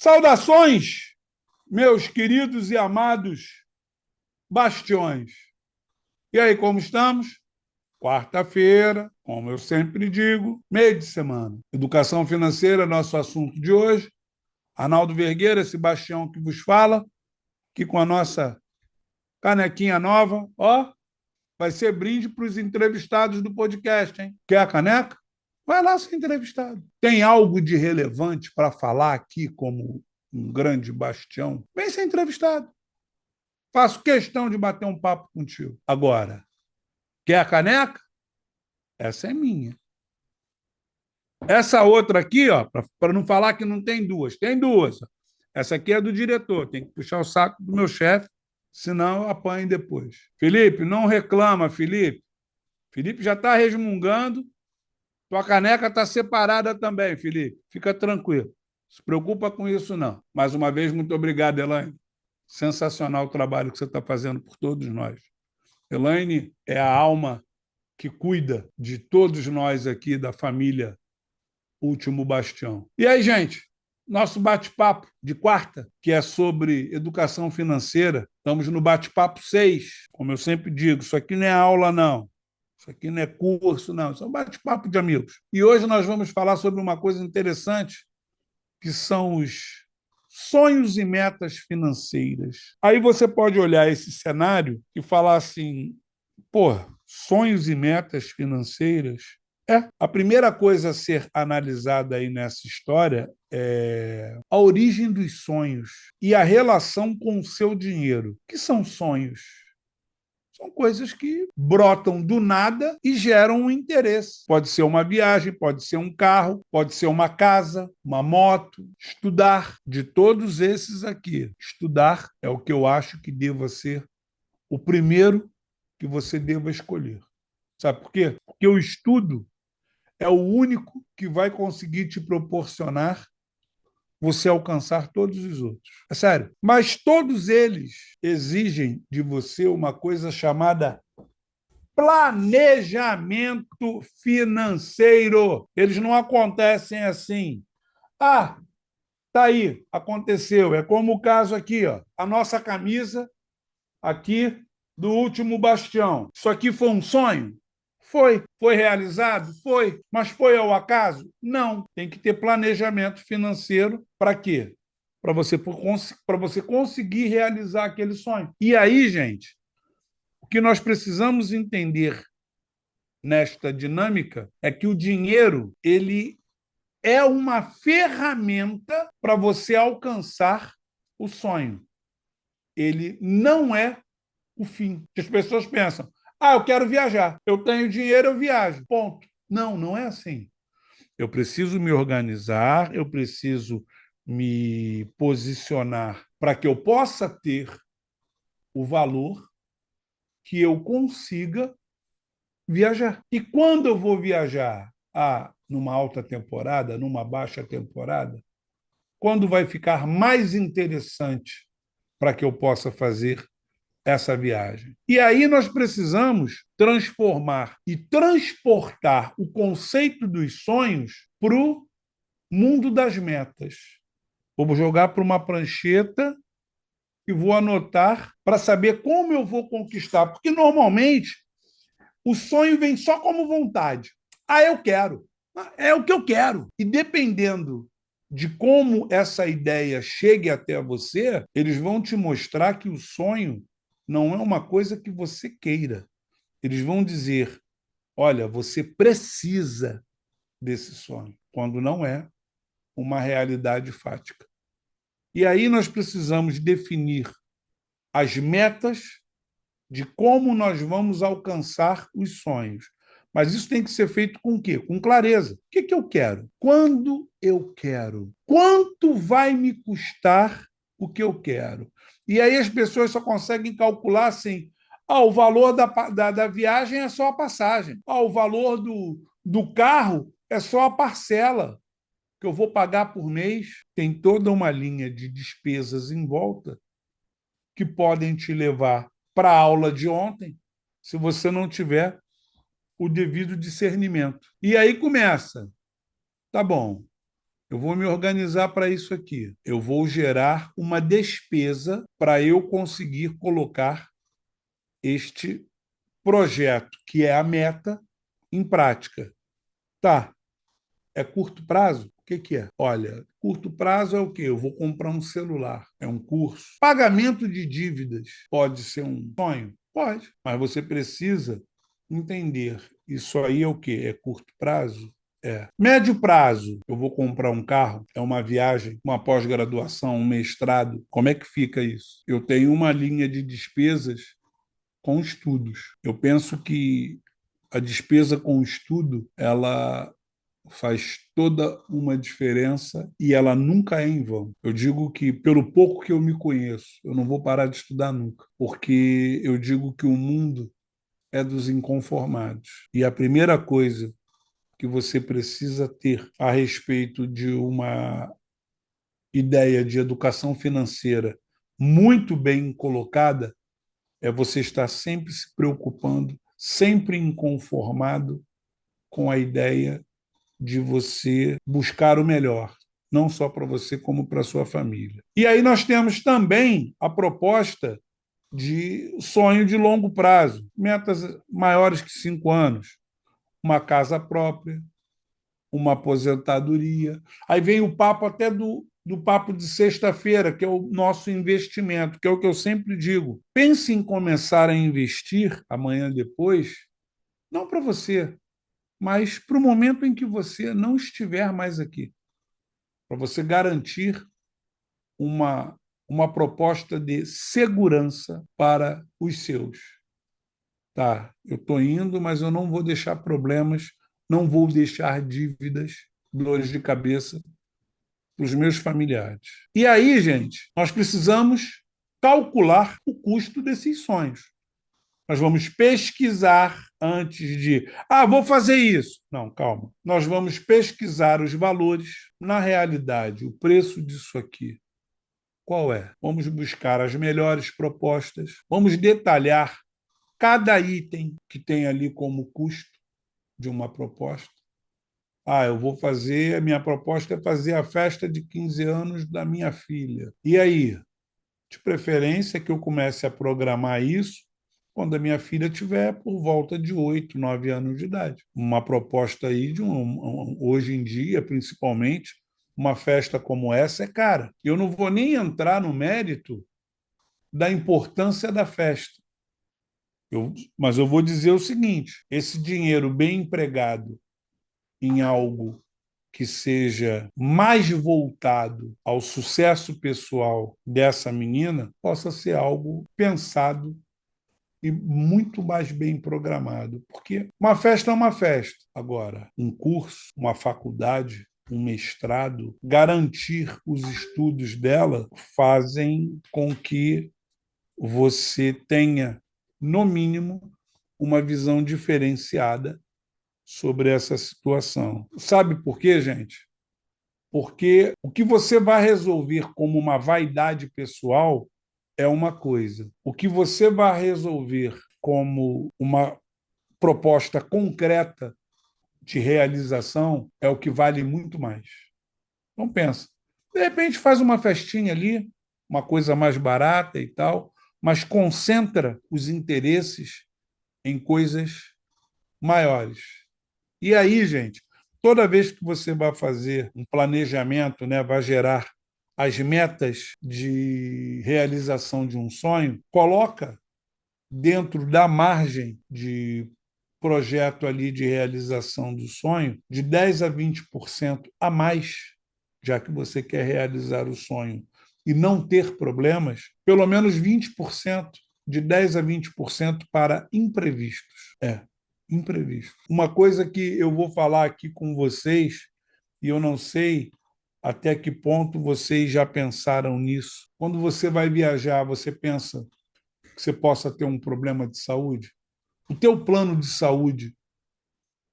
Saudações, meus queridos e amados bastiões. E aí, como estamos? Quarta-feira, como eu sempre digo, meio de semana. Educação financeira é nosso assunto de hoje. Arnaldo Vergueira, esse bastião que vos fala, aqui com a nossa canequinha nova. Ó, vai ser brinde para os entrevistados do podcast, hein? Quer a caneca? Vai lá ser entrevistado. Tem algo de relevante para falar aqui como um grande bastião? Vem ser entrevistado. Faço questão de bater um papo contigo. Agora, quer a caneca? Essa é minha. Essa outra aqui, ó, para não falar que não tem duas, tem duas. Essa aqui é do diretor, tem que puxar o saco do meu chefe, senão eu apanho depois. Felipe, não reclama, Felipe. Felipe já está resmungando. Tua caneca está separada também, Felipe. Fica tranquilo. Não se preocupa com isso, não. Mais uma vez, muito obrigado, Elaine. Sensacional o trabalho que você está fazendo por todos nós. Elaine é a alma que cuida de todos nós aqui da família Último Bastião. E aí, gente, nosso bate-papo de quarta, que é sobre educação financeira. Estamos no bate-papo 6. Como eu sempre digo, isso aqui não é aula, não. Isso aqui não é curso, não. Isso é um bate-papo de amigos. E hoje nós vamos falar sobre uma coisa interessante, que são os sonhos e metas financeiras. Aí você pode olhar esse cenário e falar assim, pô, sonhos e metas financeiras? A primeira coisa a ser analisada aí nessa história é a origem dos sonhos e a relação com o seu dinheiro. O que são sonhos? São coisas que brotam do nada e geram um interesse. Pode ser uma viagem, pode ser um carro, pode ser uma casa, uma moto. Estudar. De todos esses aqui, estudar é o que eu acho que deva ser o primeiro que você deva escolher. Sabe por quê? Porque o estudo é o único que vai conseguir te proporcionar você alcançar todos os outros. É sério. Mas todos eles exigem de você uma coisa chamada planejamento financeiro. Eles não acontecem assim. Ah, tá aí, aconteceu. É como o caso aqui, ó. A nossa camisa aqui do Último Bastião. Isso aqui foi um sonho? Foi. Foi realizado? Foi. Mas foi ao acaso? Não. Tem que ter planejamento financeiro para quê? Para você conseguir realizar aquele sonho. E aí, gente, o que nós precisamos entender nesta dinâmica é que o dinheiro ele é uma ferramenta para você alcançar o sonho. Ele não é o fim. As pessoas pensam, eu quero viajar, eu tenho dinheiro, eu viajo, ponto. Não, não é assim. Eu preciso me organizar, eu preciso me posicionar para que eu possa ter o valor que eu consiga viajar. E quando eu vou viajar? Numa alta temporada, numa baixa temporada? Quando vai ficar mais interessante para que eu possa fazer essa viagem? E aí nós precisamos transformar e transportar o conceito dos sonhos para o mundo das metas. Vou jogar para uma prancheta e vou anotar para saber como eu vou conquistar. Porque, normalmente, o sonho vem só como vontade. Eu quero. É o que eu quero. E dependendo de como essa ideia chegue até você, eles vão te mostrar que o sonho não é uma coisa que você queira. Eles vão dizer, olha, você precisa desse sonho, quando não é uma realidade fática. E aí nós precisamos definir as metas de como nós vamos alcançar os sonhos. Mas isso tem que ser feito com o quê? Com clareza. O que eu quero? Quando eu quero? Quanto vai me custar o que eu quero? E aí as pessoas só conseguem calcular assim, o valor da viagem é só a passagem. O valor do carro é só a parcela que eu vou pagar por mês. Tem toda uma linha de despesas em volta que podem te levar para a aula de ontem, se você não tiver o devido discernimento. E aí começa. Tá bom, eu vou me organizar para isso aqui. Eu vou gerar uma despesa para eu conseguir colocar este projeto, que é a meta, em prática. Tá, é curto prazo? O que que é? Olha, curto prazo é o quê? Eu vou comprar um celular, é um curso. Pagamento de dívidas pode ser um sonho? Pode, mas você precisa entender. Isso aí é o quê? É curto prazo? É. Médio prazo, eu vou comprar um carro, é uma viagem, uma pós-graduação, um mestrado. Como é que fica isso? Eu tenho uma linha de despesas com estudos. Eu penso que a despesa com estudo, ela faz toda uma diferença e ela nunca é em vão. Eu digo que, pelo pouco que eu me conheço, eu não vou parar de estudar nunca, porque eu digo que o mundo é dos inconformados. E a primeira coisa que você precisa ter a respeito de uma ideia de educação financeira muito bem colocada é você estar sempre se preocupando, sempre inconformado com a ideia de você buscar o melhor, não só para você, como para a sua família. E aí nós temos também a proposta de sonho de longo prazo, metas maiores que 5 anos, uma casa própria, uma aposentadoria. Aí vem o papo até do papo de sexta-feira, que é o nosso investimento, que é o que eu sempre digo. Pense em começar a investir amanhã depois, não para você, mas para o momento em que você não estiver mais aqui, para você garantir uma, uma proposta de segurança para os seus. Tá, eu estou indo, mas eu não vou deixar problemas, não vou deixar dívidas, dores de cabeça para os meus familiares. E aí, gente, nós precisamos calcular o custo desses sonhos. Nós vamos pesquisar antes de, vou fazer isso. Não, calma. Nós vamos pesquisar os valores. Na realidade, o preço disso aqui, qual é? Vamos buscar as melhores propostas, vamos detalhar cada item que tem ali como custo de uma proposta. Eu vou fazer, a minha proposta é fazer a festa de 15 anos da minha filha. E aí? De preferência que eu comece a programar isso quando a minha filha tiver por volta de 8, 9 anos de idade. Uma proposta aí hoje em dia, principalmente, uma festa como essa é cara. Eu não vou nem entrar no mérito da importância da festa. Mas eu vou dizer o seguinte: esse dinheiro bem empregado em algo que seja mais voltado ao sucesso pessoal dessa menina, possa ser algo pensado e muito mais bem programado. Porque uma festa é uma festa. Agora, um curso, uma faculdade, um mestrado, garantir os estudos dela fazem com que você tenha, no mínimo, uma visão diferenciada sobre essa situação. Sabe por quê, gente? Porque o que você vai resolver como uma vaidade pessoal é uma coisa. O que você vai resolver como uma proposta concreta de realização é o que vale muito mais. Então pensa, de repente faz uma festinha ali, uma coisa mais barata e tal, mas concentra os interesses em coisas maiores. E aí, gente, toda vez que você vai fazer um planejamento, né, vai gerar as metas de realização de um sonho, coloca dentro da margem de projeto ali de realização do sonho de 10 a 20% a mais, já que você quer realizar o sonho e não ter problemas, pelo menos 20%, de 10 a 20% para imprevistos. Imprevisto. Uma coisa que eu vou falar aqui com vocês, e eu não sei até que ponto vocês já pensaram nisso. Quando você vai viajar, você pensa que você possa ter um problema de saúde? O teu plano de saúde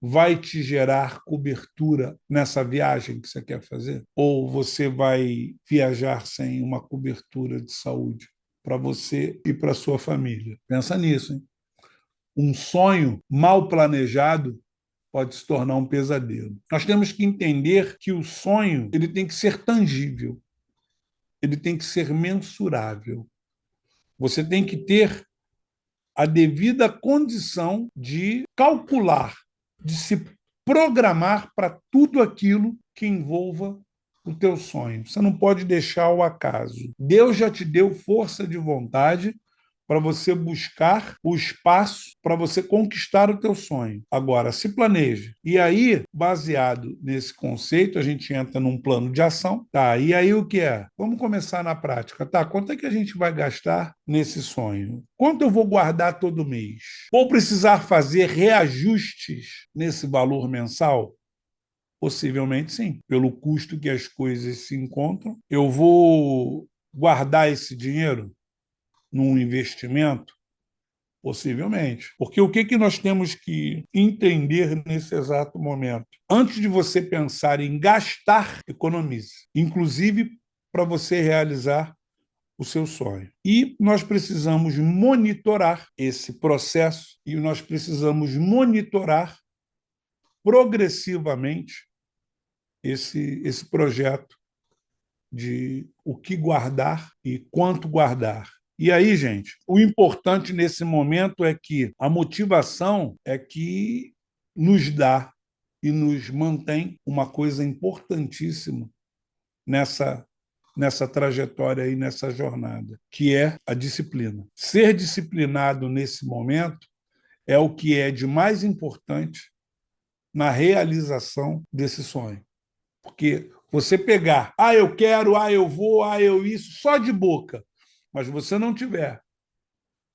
vai te gerar cobertura nessa viagem que você quer fazer? Ou você vai viajar sem uma cobertura de saúde para você e para sua família? Pensa nisso, hein? Um sonho mal planejado pode se tornar um pesadelo. Nós temos que entender que o sonho ele tem que ser tangível, ele tem que ser mensurável. Você tem que ter a devida condição de calcular, de se programar para tudo aquilo que envolva o teu sonho. Você não pode deixar ao acaso. Deus já te deu força de vontade para você buscar o espaço para você conquistar o teu sonho. Agora, se planeje. E aí, baseado nesse conceito, a gente entra num plano de ação. Tá, e aí o que é? Vamos começar na prática. Tá, quanto é que a gente vai gastar nesse sonho? Quanto eu vou guardar todo mês? Vou precisar fazer reajustes nesse valor mensal? Possivelmente sim, pelo custo que as coisas se encontram. Eu vou guardar esse dinheiro num investimento? Possivelmente. Porque o que, que nós temos que entender nesse exato momento? Antes de você pensar em gastar, economize. Inclusive para você realizar o seu sonho. E nós precisamos monitorar esse processo e nós precisamos monitorar progressivamente esse projeto de o que guardar e quanto guardar. E aí, gente, o importante nesse momento é que a motivação é que nos dá e nos mantém uma coisa importantíssima nessa trajetória e nessa jornada, que é a disciplina. Ser disciplinado nesse momento é o que é de mais importante na realização desse sonho. Porque você pegar, eu quero, eu vou, eu isso, só de boca, mas você não tiver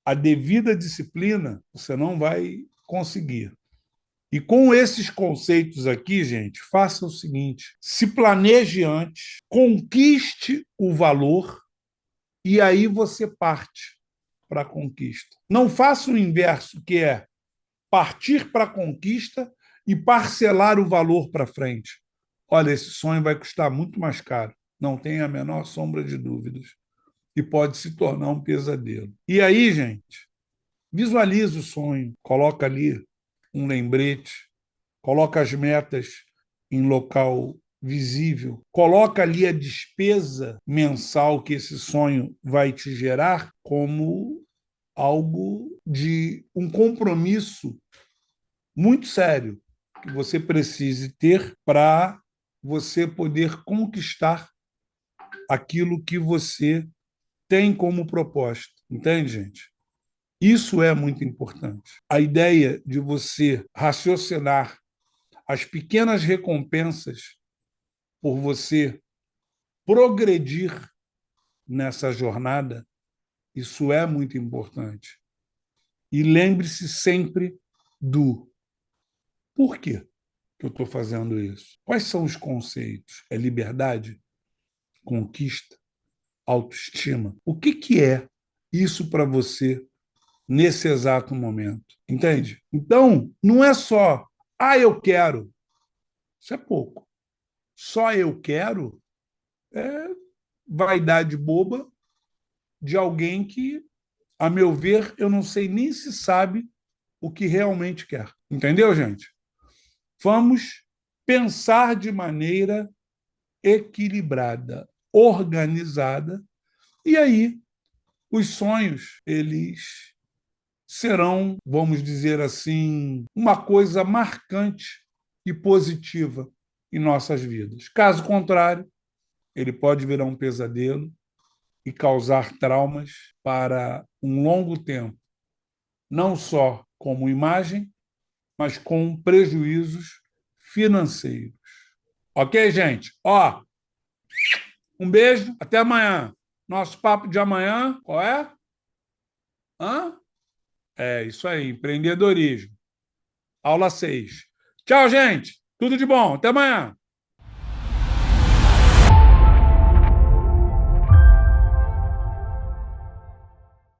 a devida disciplina, você não vai conseguir. E com esses conceitos aqui, gente, faça o seguinte: se planeje antes, conquiste o valor e aí você parte para a conquista. Não faça o inverso, que é partir para a conquista e parcelar o valor para frente. Olha, esse sonho vai custar muito mais caro, não tem a menor sombra de dúvidas, e pode se tornar um pesadelo. E aí, gente, visualize o sonho, coloca ali um lembrete, coloca as metas em local visível, coloca ali a despesa mensal que esse sonho vai te gerar como algo de um compromisso muito sério que você precise ter para você poder conquistar aquilo que você tem como proposta. Entende, gente? Isso é muito importante. A ideia de você raciocinar as pequenas recompensas por você progredir nessa jornada, isso é muito importante. E lembre-se sempre do porquê que eu estou fazendo isso. Quais são os conceitos? É liberdade? Conquista? Autoestima? O que, que é isso para você nesse exato momento? Entende? Então, não é só, eu quero. Isso é pouco. Só eu quero é vaidade boba de alguém que, a meu ver, eu não sei nem se sabe o que realmente quer. Entendeu, gente? Vamos pensar de maneira equilibrada, organizada, e aí os sonhos, eles serão, vamos dizer assim, uma coisa marcante e positiva em nossas vidas. Caso contrário, ele pode virar um pesadelo e causar traumas para um longo tempo, não só como imagem, mas com prejuízos financeiros. Ok, gente? Um beijo, até amanhã. Nosso papo de amanhã, qual é? Hã? É isso aí, empreendedorismo. Aula 6. Tchau, gente. Tudo de bom. Até amanhã.